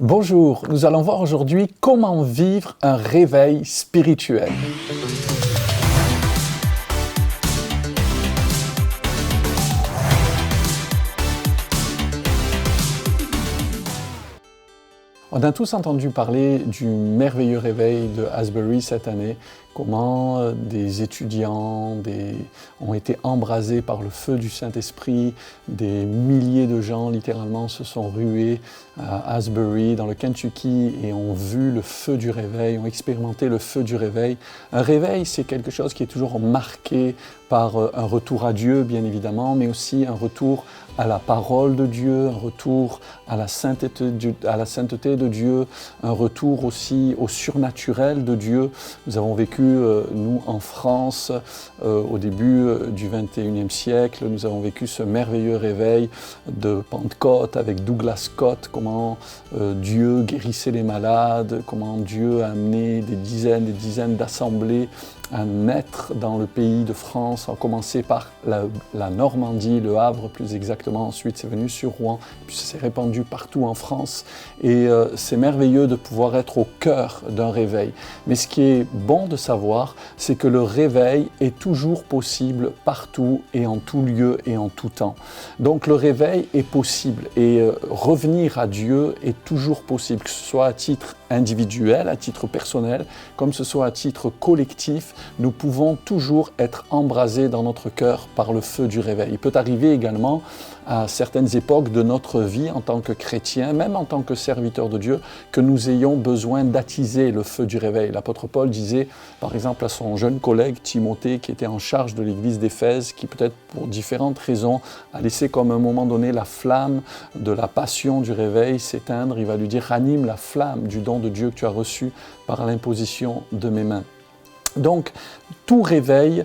Bonjour, nous allons voir aujourd'hui comment vivre un réveil spirituel. On a tous entendu parler du merveilleux réveil de Asbury cette année, comment des étudiants ont été embrasés par le feu du Saint-Esprit, des milliers de gens littéralement se sont rués à Asbury dans le Kentucky et ont vu le feu du réveil, ont expérimenté le feu du réveil. Un réveil, c'est quelque chose qui est toujours marqué par un retour à Dieu, bien évidemment, mais aussi un retour à la parole de Dieu, un retour à la sainteté de Dieu, un retour aussi au surnaturel de Dieu. Nous avons vécu, nous, en France, au début du XXIe siècle, nous avons vécu ce merveilleux réveil de Pentecôte avec Douglas Scott, comment Dieu guérissait les malades, comment Dieu a amené des dizaines d'assemblées à naître dans le pays de France, a commencé par la Normandie, le Havre plus exactement, ensuite c'est venu sur Rouen, puis ça s'est répandu partout en France et c'est merveilleux de pouvoir être au cœur d'un réveil. Mais ce qui est bon de savoir, c'est que le réveil est toujours possible partout et en tout lieu et en tout temps. Donc le réveil est possible et revenir à Dieu est toujours possible, que ce soit à titre individuel, à titre personnel, comme ce soit à titre collectif, nous pouvons toujours être embrasés dans notre cœur par le feu du réveil. Il peut arriver également à certaines époques de notre vie en tant que chrétiens, même en tant que serviteurs de Dieu, que nous ayons besoin d'attiser le feu du réveil. L'apôtre Paul disait, par exemple, à son jeune collègue Timothée, qui était en charge de l'église d'Éphèse, qui peut-être pour différentes raisons a laissé comme à un moment donné la flamme de la passion du réveil s'éteindre. Il va lui dire, ranime la flamme du don de Dieu que tu as reçu par l'imposition de mes mains. Donc, tout réveil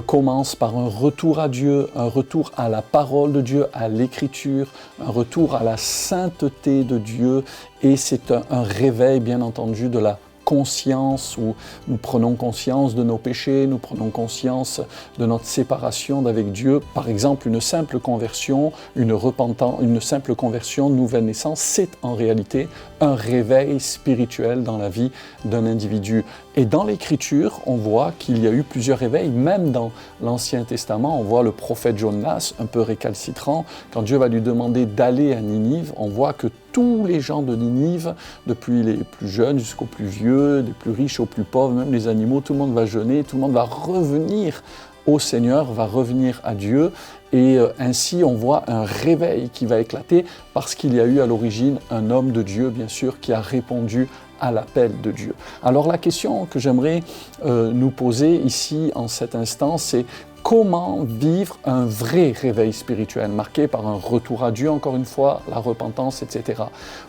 commence par un retour à Dieu, un retour à la parole de Dieu, à l'écriture, un retour à la sainteté de Dieu, et c'est un réveil, bien entendu, de la conscience, où nous prenons conscience de nos péchés, nous prenons conscience de notre séparation d'avec Dieu. Par exemple, une simple conversion, une simple conversion, nouvelle naissance, c'est en réalité un réveil spirituel dans la vie d'un individu. Et dans l'Écriture, on voit qu'il y a eu plusieurs réveils, même dans l'Ancien Testament, on voit le prophète Jonas, un peu récalcitrant, quand Dieu va lui demander d'aller à Ninive, on voit que tous les gens de Ninive, depuis les plus jeunes jusqu'aux plus vieux, des plus riches aux plus pauvres, même les animaux, tout le monde va jeûner, tout le monde va revenir au Seigneur, va revenir à Dieu. Et ainsi, on voit un réveil qui va éclater parce qu'il y a eu à l'origine un homme de Dieu, bien sûr, qui a répondu à l'appel de Dieu. Alors la question que j'aimerais nous poser ici en cet instant, c'est comment vivre un vrai réveil spirituel, marqué par un retour à Dieu, encore une fois, la repentance, etc.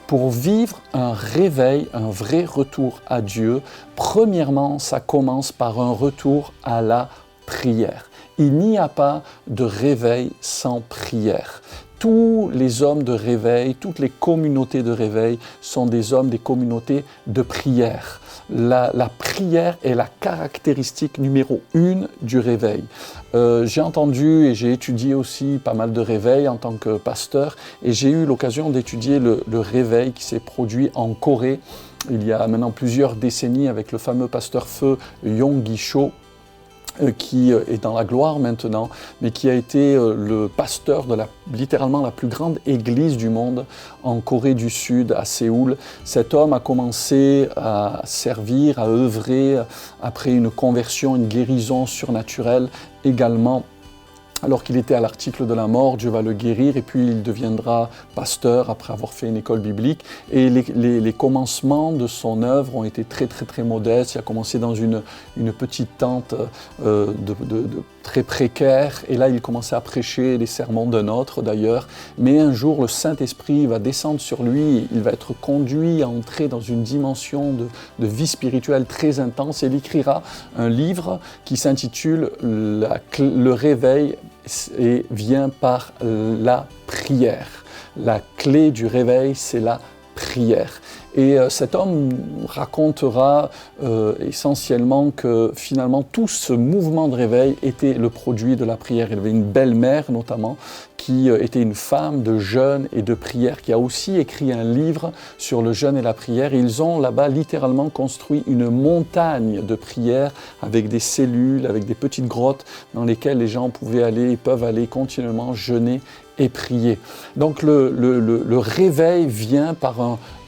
Pour vivre un réveil, un vrai retour à Dieu, premièrement, ça commence par un retour à la prière. Il n'y a pas de réveil sans prière. Tous les hommes de réveil, toutes les communautés de réveil sont des hommes, des communautés de prière. La prière est la caractéristique numéro 1 du réveil. J'ai entendu et j'ai étudié aussi pas mal de réveils en tant que pasteur et j'ai eu l'occasion d'étudier le réveil qui s'est produit en Corée il y a maintenant plusieurs décennies avec le fameux pasteur feu Yonggi Cho, qui est dans la gloire maintenant, mais qui a été le pasteur de littéralement la plus grande église du monde en Corée du Sud, à Séoul. Cet homme a commencé à servir, à œuvrer après une conversion, une guérison surnaturelle également. Alors qu'il était à l'article de la mort, Dieu va le guérir et puis il deviendra pasteur après avoir fait une école biblique. Et les commencements de son œuvre ont été très modestes. Il a commencé dans une petite tente très précaire et là il commençait à prêcher les sermons d'un autre d'ailleurs. Mais un jour le Saint-Esprit va descendre sur lui, il va être conduit à entrer dans une dimension de vie spirituelle très intense et il écrira un livre qui s'intitule « Le réveil » et vient par la prière. La clé du réveil, c'est la prière. Et cet homme racontera essentiellement que finalement tout ce mouvement de réveil était le produit de la prière. Il avait une belle-mère notamment qui était une femme de jeûne et de prière, qui a aussi écrit un livre sur le jeûne et la prière. Et ils ont là-bas littéralement construit une montagne de prière avec des cellules, avec des petites grottes dans lesquelles les gens pouvaient aller et peuvent aller continuellement jeûner et prier. Donc le réveil vient par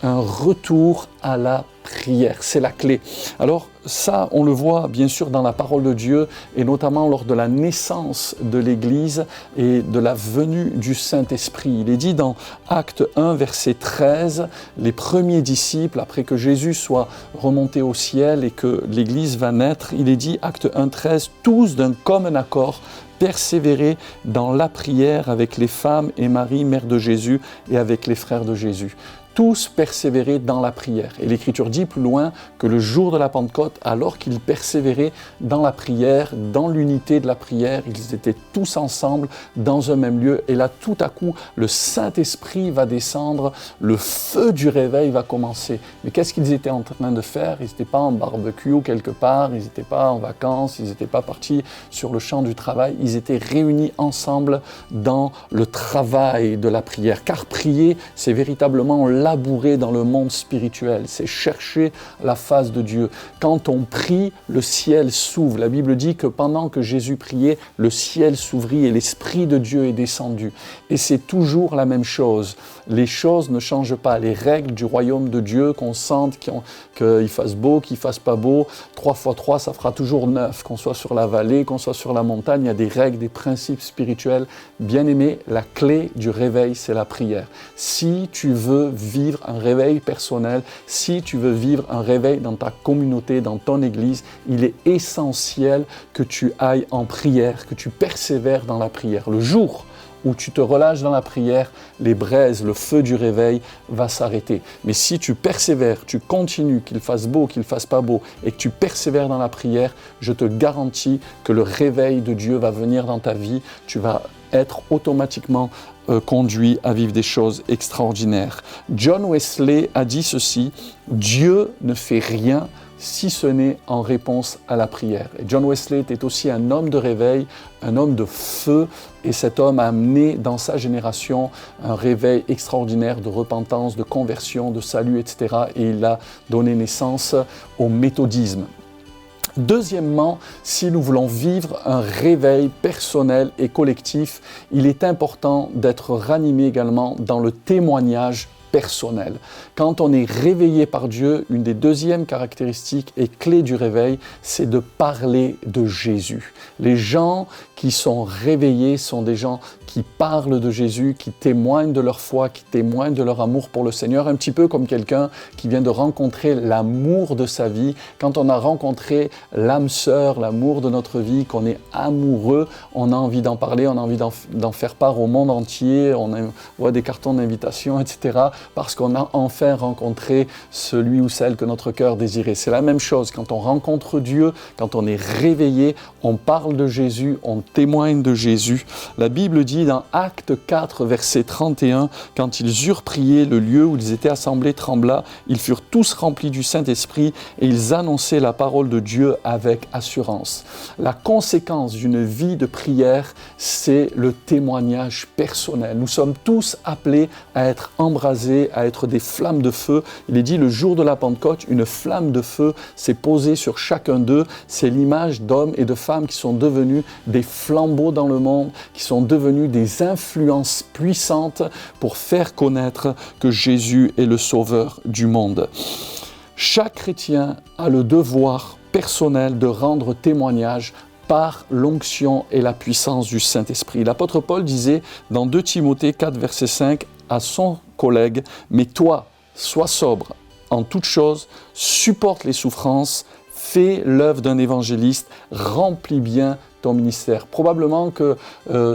un retour à la prière, c'est la clé. Alors ça, on le voit bien sûr dans la parole de Dieu et notamment lors de la naissance de l'Église et de la venue du Saint-Esprit. Il est dit dans Acte 1, verset 13, les premiers disciples, après que Jésus soit remonté au ciel et que l'Église va naître, il est dit, Acte 1, 13, tous d'un commun accord, persévérer dans la prière avec les femmes et Marie, mère de Jésus, et avec les frères de Jésus. Tous persévérer dans la prière. Et l'Écriture dit plus loin que le jour de la Pentecôte, alors qu'ils persévéraient dans la prière, dans l'unité de la prière, ils étaient tous ensemble dans un même lieu. Et là, tout à coup, le Saint-Esprit va descendre, le feu du réveil va commencer. Mais qu'est-ce qu'ils étaient en train de faire? Ils n'étaient pas en barbecue quelque part, ils n'étaient pas en vacances, ils n'étaient pas partis sur le champ du travail, ils étaient réunis ensemble dans le travail de la prière. Car prier, c'est véritablement labourer dans le monde spirituel, c'est chercher la face de Dieu. Quand on prie, le ciel s'ouvre. La Bible dit que pendant que Jésus priait, le ciel s'ouvrit et l'Esprit de Dieu est descendu. Et c'est toujours la même chose. Les choses ne changent pas. Les règles du royaume de Dieu, qu'on sente qu'il fasse beau, qu'il fasse pas beau, 3 fois 3, ça fera toujours 9. Qu'on soit sur la vallée, qu'on soit sur la montagne, il y a des règles, des principes spirituels. Bien-aimés, la clé du réveil, c'est la prière. Si tu veux vivre un réveil personnel, si tu veux vivre un réveil dans ta communauté, dans ton église, il est essentiel que tu ailles en prière, que tu persévères dans la prière. Le jour où tu te relâches dans la prière, les braises, le feu du réveil va s'arrêter. Mais si tu persévères, tu continues, qu'il fasse beau, qu'il fasse pas beau, et que tu persévères dans la prière, je te garantis que le réveil de Dieu va venir dans ta vie. Tu vas être automatiquement conduit à vivre des choses extraordinaires. John Wesley a dit ceci, « Dieu ne fait rien si ce n'est en réponse à la prière. » Et John Wesley était aussi un homme de réveil, un homme de feu, et cet homme a amené dans sa génération un réveil extraordinaire de repentance, de conversion, de salut, etc. Et il a donné naissance au méthodisme. Deuxièmement, si nous voulons vivre un réveil personnel et collectif, il est important d'être ranimé également dans le témoignage personnel. Quand on est réveillé par Dieu, une des deuxièmes caractéristiques et clés du réveil, c'est de parler de Jésus. Les gens qui sont réveillés sont des gens qui parlent de Jésus, qui témoignent de leur foi, qui témoignent de leur amour pour le Seigneur, un petit peu comme quelqu'un qui vient de rencontrer l'amour de sa vie. Quand on a rencontré l'âme sœur, l'amour de notre vie, qu'on est amoureux, on a envie d'en parler, on a envie d'en faire part au monde entier, on voit des cartons d'invitation, etc., parce qu'on a enfin rencontré celui ou celle que notre cœur désirait. C'est la même chose, quand on rencontre Dieu, quand on est réveillé, on parle de Jésus, on témoigne de Jésus. La Bible dit dans Acte 4, verset 31, « Quand ils eurent prié, le lieu où ils étaient assemblés trembla, ils furent tous remplis du Saint-Esprit et ils annonçaient la parole de Dieu avec assurance. » La conséquence d'une vie de prière, c'est le témoignage personnel. Nous sommes tous appelés à être embrasés, à être des flammes de feu. Il est dit le jour de la Pentecôte, une flamme de feu s'est posée sur chacun d'eux. C'est l'image d'hommes et de femmes qui sont devenus des flambeaux dans le monde, qui sont devenus des influences puissantes pour faire connaître que Jésus est le Sauveur du monde. Chaque chrétien a le devoir personnel de rendre témoignage par l'onction et la puissance du Saint-Esprit. L'apôtre Paul disait dans 2 Timothée 4, verset 5 à son collègue, « Mais toi, sois sobre en toutes choses, supporte les souffrances, fais l'œuvre d'un évangéliste, remplis bien ton ministère. » Probablement que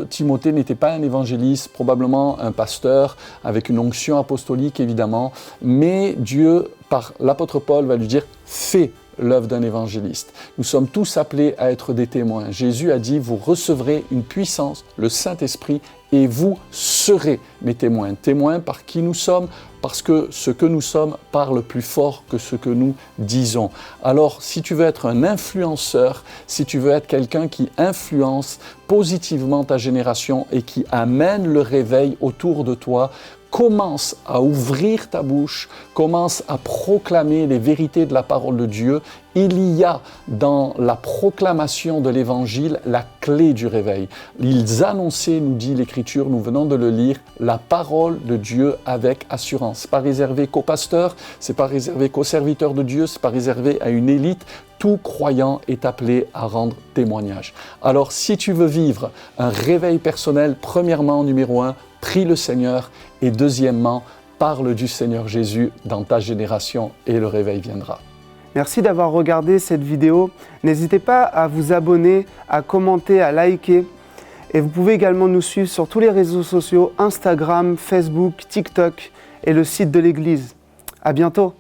Timothée n'était pas un évangéliste, probablement un pasteur avec une onction apostolique évidemment, mais Dieu, par l'apôtre Paul, va lui dire « Fais l'œuvre d'un évangéliste. Nous sommes tous appelés à être des témoins. Jésus a dit, vous recevrez une puissance, le Saint-Esprit, et vous serez mes témoins. Témoins par qui nous sommes, parce que ce que nous sommes parle plus fort que ce que nous disons. Alors, si tu veux être un influenceur, si tu veux être quelqu'un qui influence positivement ta génération et qui amène le réveil autour de toi, commence à ouvrir ta bouche, commence à proclamer les vérités de la parole de Dieu. Il y a dans la proclamation de l'Évangile la clé du réveil. Ils annonçaient, nous dit l'Écriture, nous venons de le lire, la parole de Dieu avec assurance. Ce n'est pas réservé qu'aux pasteurs, ce n'est pas réservé qu'aux serviteurs de Dieu, ce n'est pas réservé à une élite. Tout croyant est appelé à rendre témoignage. Alors, si tu veux vivre un réveil personnel, premièrement, numéro 1, prie le Seigneur et deuxièmement, parle du Seigneur Jésus dans ta génération et le réveil viendra. Merci d'avoir regardé cette vidéo. N'hésitez pas à vous abonner, à commenter, à liker. Et vous pouvez également nous suivre sur tous les réseaux sociaux, Instagram, Facebook, TikTok et le site de l'Église. À bientôt.